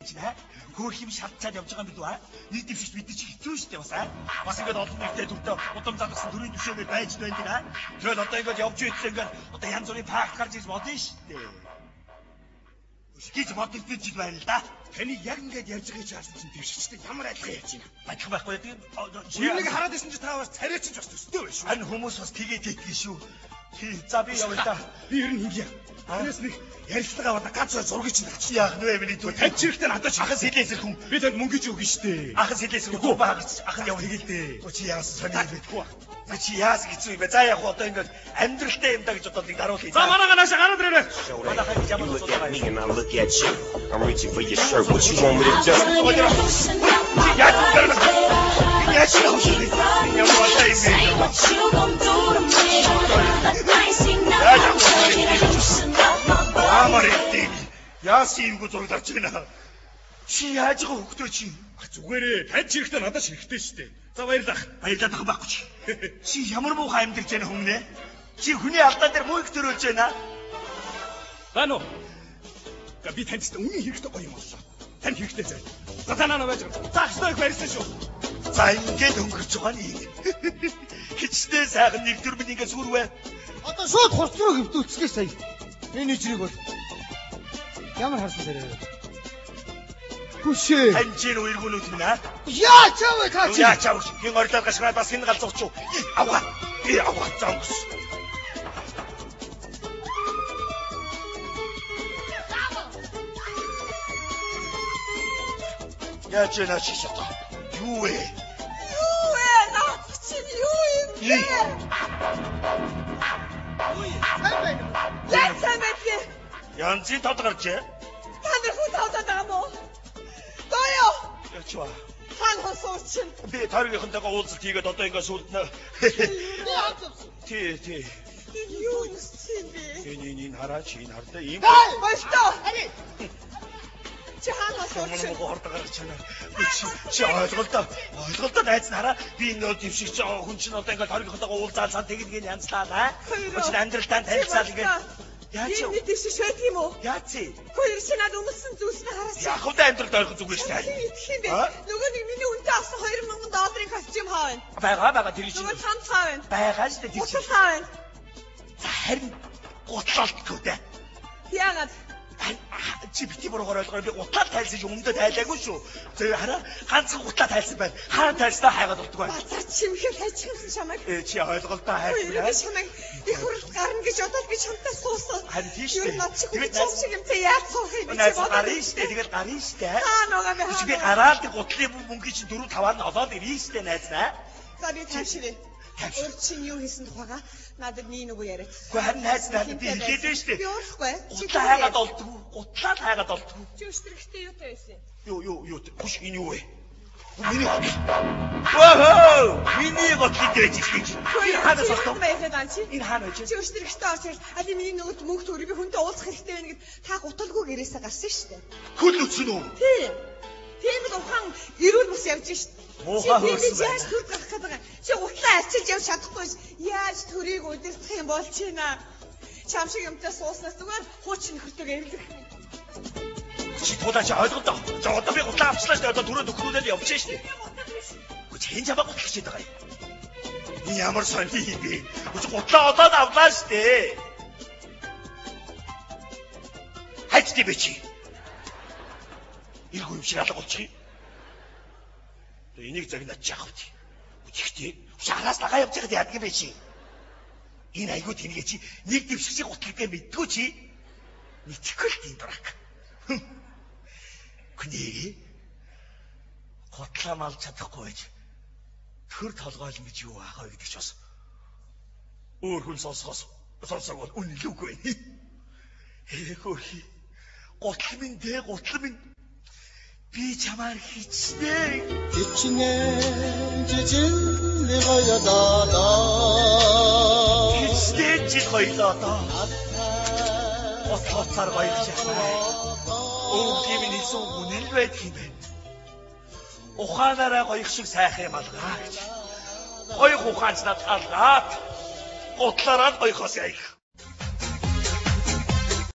чинь хөөх юм шалтчаад явж байгаа юм билүү нэг дэвшигч бид чи хэцүү штэ бас бас ингээд олон нэгтэй дүртээ удам задарсан төрийн түвшээгээр байж байдаг тэгэл одоо ингээд явж үйтлээ ингээд одоо янз бүрийн факт гарч ирж бодно штэ гэж бодож байна л да. Таны яг ингээд ярьж байгаа чаас чинь дэвшигчтэй ямар адилхан ярьж байна. Адилхан байхгүй тийм. Энийг хараад исэн чи та бас царай чинь бас төстэй байна шүү. Харин хүмүүс бас тэгээд итгэх шүү. За би явъя да. Би ер нь хийе. Тэрээс нэг ярилцлага аваад ганц зургийг чинь авчих. Яах вэ миний дүү? Тань чирэгтэй надад ахас хэлээсэр хүн. Би танд мөнгө ч өгнө штэ. Ахас хэлээсэр хүн баагч ахас явах хэлээ. Чи яас сони битгүй. Чи яас гэсэн юм бэ? За яг одоо ингээд амьдралтай юм да гэж бодоод нэг даруул хий. За манайга наашаа гараад ирээрэй. Манайха гэж ямар look at me and I look at you. I'm reaching for your shirt. What you want me to do? Яас иймгүй зурглаач байна. Чи яаж байгаа хөхтөө чи? Зүгээрээ тань чирэгтэй надад ширхтэй штэ. За баярлах. Баярлах байхгүй чи. Чи ямар муухай амьдарч байна хүн нэ? Чи хүний алдаа дээр мөнгө төрүүлж байна. Бано. Би танд үнэн хэрэгтэй гоё юм боллоо. Танд хэрэгтэй зай. За танаа навэж. Загстай их барьсан шүү. За ингээд өнгөрч байгаа нь. Хичтэй сайхан нэг дөрмөн ингээд сүрвэ. Одоо шууд хурц руу хөвтүүлцгээ сая. Энэ ичрийг бол ямар харсан дээрээ. Хүшээ. Ханчин үергүүнүүд минь аа. Яач аваа каач. Яач авах. Хин орилол гашгаа бас энэ галзууч юу. Аваа. Би аваа зангас. Яач наач шат. Юу вэ? Юу вэ? Наач чинь юу юм бэ? Яач самбай. Янзын тод гарчээ. Та нар хүү тавдаад байгаа мó? Гоёо. Ячва. Хан хосооч. Би тарихынтайгаа уулзалт хийгээд одоо ингээд сүлднэ. Тий. Юу юм бэ? Энэ хараач энэ хардаа ийм. Болтоо. Хари. Чи хан хосооч. Мөн гоорд гарч чанаа. Чи ойлголтоо найз нараа би энэ дэвшигч хүн чинь одоо ингээд тарихынтайгаа уулзаал сан тэгэд янзлаа аа. Чи амьдралдаа танилцаал ингээд. Яач юу? Бид тийш шийдэх юм уу? Яач? Хоёр шинаад өмсөн зүйлсээ хараас. Яг хөө амьдралд ойрхон зүгээр шүү дээ. Тийм бэ. Нөгөө нэг миний үнэтэй авсан 2000 долларын костюм хаа байна. Байгаа тэр чинь. Нөгөө цамц хаа байна. Байгаа шүү дээ тэр чинь. Гутал хаа байна. За харин гутлалтгүй дээ. Яагаад? Чи бити буруугаар ойлгоо би гутлаа тайлсан шүү өмнөд тайлаагүй шүү. Тэр хараа ганцхан гутлаа тайлсан байна. Хараа тайлснаа хайгаад болдгоо. Базар чимхэл хайчихсан чамайг. Чи ойлголтоо хайрна. Би чамайг их хурд гарна гэж бодоод би чамтай суусан. Харин тийш дээ. Тэгээд чам шиг юм те яаж суух юм бэ? Гарна штэ тэгээд гарна штэ. Нөгөө би би гараад гутлын мөнгө чинь 4-5-аар нь олоод ирнэ штэ найзнаа. За би тавширээ. Өөр чинь юу хийсэн тухайга надад нэг яриад. Гэхдээ харин найз надад би хэлээд штэ. Би өөрөхгүй. Гутлаа хайгаад олдгоо. Гутлаа хайгаад олдгоо. Чи өштрөхтэй юу тавьсан? Юу. Хүш энэ юу вэ? Миний гот. Воо! Миний гот гэж хэлж. Ханаас олдгоо. Энэ хаана вэ? Чи өштрөхтэй очиж али миний нөгөөд мөнгө төрөй би хүнтэй уулзах хэрэгтэй байна гэд та гуталгүй гэрээсээ гарсан штэ. Хөл үтсэн үү? Тийм. Тийм л ухаан эрүүл бус явж штэ. Муухай хөрсөн байна. Яаж төр гарах гэдэг. Чи гутлаа арчиж явж чадахгүй ш. Яаж төрийг удирдах юм бол чи наа. Чам шиг юмтай сууснаас зүгээр хуучин нөхөртөөгөө эвлэх. Чи тулаач ойлголоо. За одоо би гутлаа авчлаа ш. Одоо түрүү нөхрүүлээд явчихсан ш. Үгүй хэн чамаа гутлах гээд байгаа юм. Ямар сони юм бэ? Үгүй гутлаа одоо авлаа ш. Хайч ти бичи. Иргүү юм шиг алга болчих. Энийг загнаад яах вэ? Үчигтэй. Шараас дагаа явж байгаад яадаг юм бэ чи? Энэ айгуу тэнийгээ чи нэг дэвшигчийг гутлахгээ мэдгүй чи? Мэдхгүй л тийм дурак. Күнээ. Гутлаа малж чадахгүй байж төр толгойл гэж юу аах вэ гэдэг ч бас өөр хүн сонсох бол үнэлүүгүй байна. Хөөе. Гутал минь би чамаар хичнээн жижиг гоёлоо хичнээн жижиг гоёлоо ослоцаар гоёлж яхаа өвгийн минь хэлсэн үнэн л байдаг юм байна. Ухаанаараа гоёх шиг сайхан юм алгаа гэж. Гоёх ухаанч надад алгаад гутлаараа гоёхоос яах.